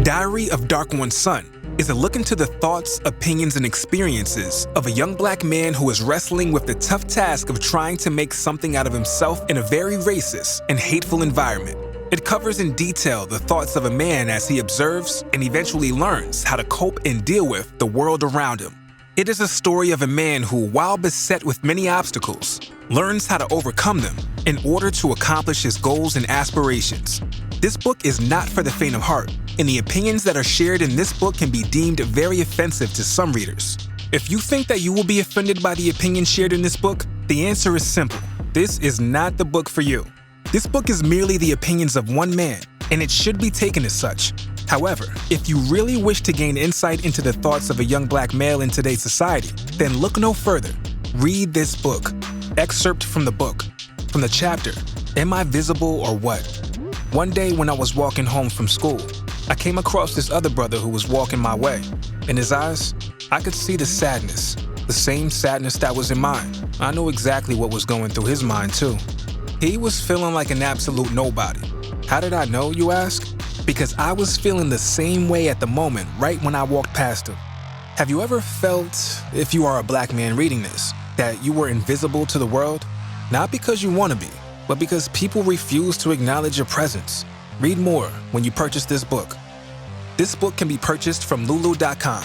Diary of Dark One's Son is a look into the thoughts, opinions, and experiences of a young black man who is wrestling with the tough task of trying to make something out of himself in a very racist and hateful environment. It covers in detail the thoughts of a man as he observes and eventually learns how to cope and deal with the world around him. It is a story of a man who, while beset with many obstacles, learns how to overcome them in order to accomplish his goals and aspirations. This book is not for the faint of heart, and the opinions that are shared in this book can be deemed very offensive to some readers. If you think that you will be offended by the opinions shared in this book, the answer is simple. This is not the book for you. This book is merely the opinions of one man, and it should be taken as such. However, if you really wish to gain insight into the thoughts of a young black male in today's society, then look no further. Read this book. Excerpt from the book. From the chapter, Am I Visible or What? One day when I was walking home from school, I came across this other brother who was walking my way. In his eyes, I could see the sadness, the same sadness that was in mine. I knew exactly what was going through his mind too. He was feeling like an absolute nobody. How did I know, you ask? Because I was feeling the same way at the moment right when I walked past him. Have you ever felt, if you are a black man reading this, that you were invisible to the world? Not because you want to be, but because people refuse to acknowledge your presence. Read more when you purchase this book. This book can be purchased from lulu.com.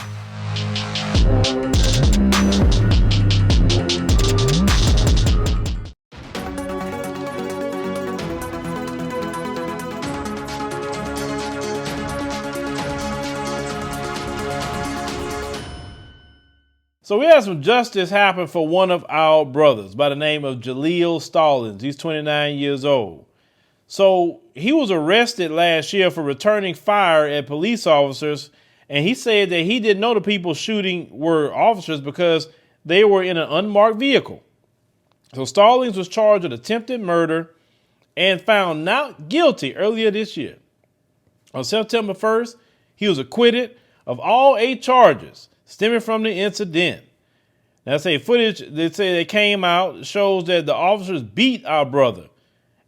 So we had some justice happen for one of our brothers by the name of Jaleel Stallings. He's 29 years old. So he was arrested last year for returning fire at police officers, and he said that he didn't know the people shooting were officers because they were in an unmarked vehicle. So Stallings was charged with attempted murder and found not guilty earlier this year. On September 1st, he was acquitted of all 8 charges stemming from the incident. Now, footage they came out shows that the officers beat our brother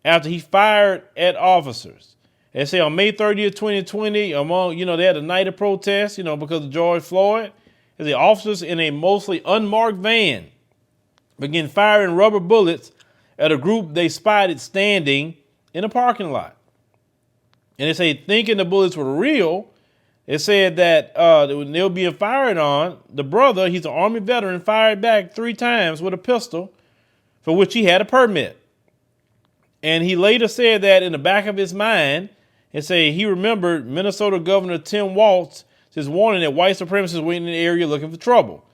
after he fired at officers. They say on May 30th, 2020, they had a night of protest, because of George Floyd. The officers in a mostly unmarked van began firing rubber bullets at a group they spotted standing in a parking lot. And they say, thinking the bullets were real, it said that when they were being fired on, the brother, he's an Army veteran, fired back 3 times with a pistol for which he had a permit. And he later said that in the back of his mind, and say he remembered Minnesota Governor Tim Walz's warning that white supremacists were in the area looking for trouble.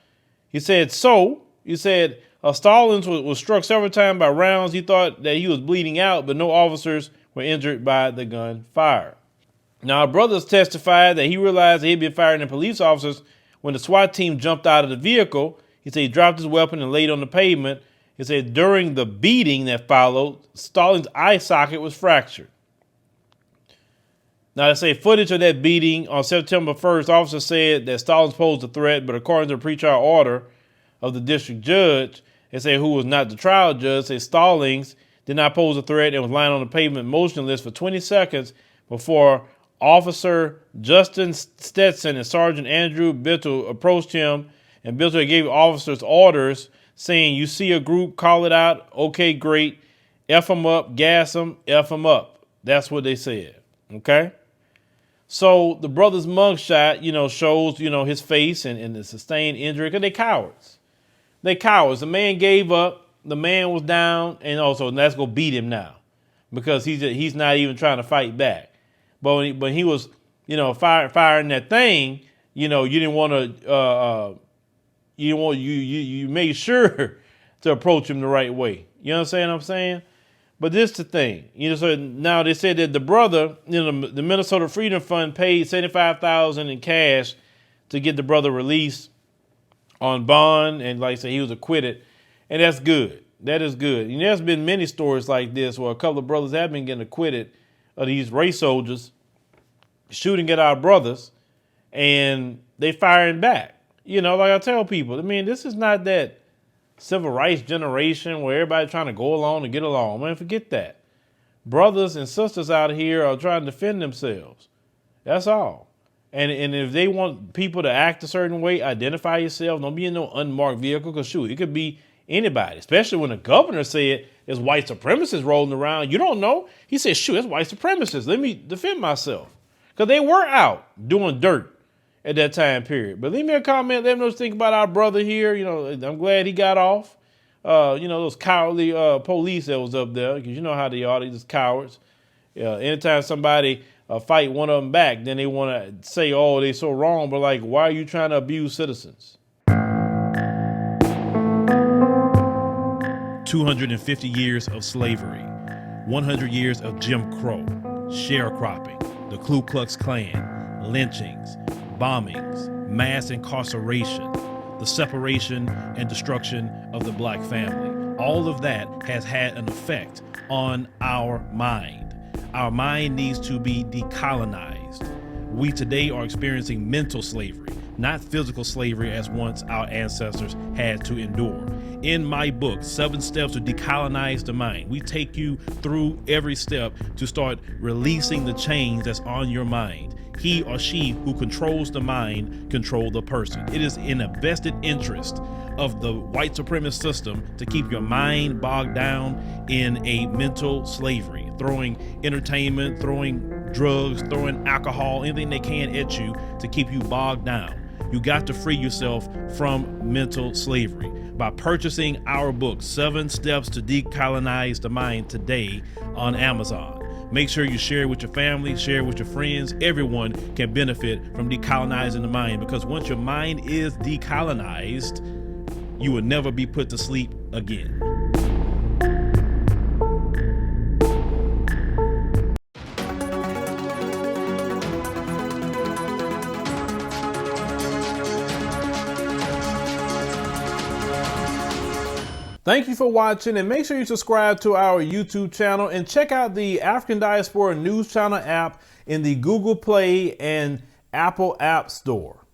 He said, Stallings was struck several times by rounds. He thought that he was bleeding out, but no officers were injured by the gunfire. Now, our brothers testified that he realized that he'd been firing at police officers when the SWAT team jumped out of the vehicle. He said he dropped his weapon and laid on the pavement. He said during the beating that followed, Stallings' eye socket was fractured. Now, they say footage of that beating on September 1st, officers said that Stallings posed a threat, but according to the pretrial order of the district judge, they say who was not the trial judge, say Stallings did not pose a threat and was lying on the pavement motionless for 20 seconds before Officer Justin Stetson and Sergeant Andrew Bittle approached him, and Bittle gave officers orders saying, you see a group, call it out. Okay, great. F them up, gas them, F them up. That's what they said. Okay. So the brother's mugshot, shows, his face and the sustained injury because they cowards. They cowards. The man gave up. The man was down, and also let's go beat him now because he's not even trying to fight back. But when he was, firing that thing, you didn't want to, you made sure to approach him the right way. You understand what I'm saying? But this is the thing, so now they said that the brother, the Minnesota Freedom Fund paid $75,000 in cash to get the brother released on bond. And like I said, he was acquitted. And that's good. That is good. And there's been many stories like this where a couple of brothers have been getting acquitted of these race soldiers shooting at our brothers and they firing back. Like I tell people, this is not that civil rights generation where everybody's trying to go along and get along. Man, forget that. Brothers and sisters out here are trying to defend themselves. That's all. And if they want people to act a certain way, identify yourself. Don't be in no unmarked vehicle, because shoot, it could be anybody. Especially when the governor said there's white supremacists rolling around. You don't know. He said, shoot, it's white supremacists. Let me defend myself. Because they were out doing dirt at that time period. But leave me a comment. Let me know what you think about our brother here. You know, I'm glad he got off. You know, those cowardly police that was up there, because you know how they are. They just cowards. Anytime somebody fight one of them back, then they want to say, oh, they so wrong. But like, why are you trying to abuse citizens? 250 years of slavery, 100 years of Jim Crow, sharecropping, the Ku Klux Klan, lynchings, bombings, mass incarceration, the separation and destruction of the black family. All of that has had an effect on our mind. Our mind needs to be decolonized. We today are experiencing mental slavery, not physical slavery as once our ancestors had to endure. In my book, 7 Steps to Decolonize the Mind, we take you through every step to start releasing the chains that's on your mind. He or she who controls the mind control the person. It is in a vested interest of the white supremacist system to keep your mind bogged down in a mental slavery, throwing entertainment, throwing drugs, throwing alcohol, anything they can at you to keep you bogged down. You got to free yourself from mental slavery by purchasing our book, 7 Steps to Decolonize the Mind, today on Amazon. Make sure you share it with your family, share it with your friends. Everyone can benefit from decolonizing the mind, because once your mind is decolonized, you will never be put to sleep again. Thank you for watching, and make sure you subscribe to our YouTube channel and check out the African Diaspora News Channel app in the Google Play and Apple App Store.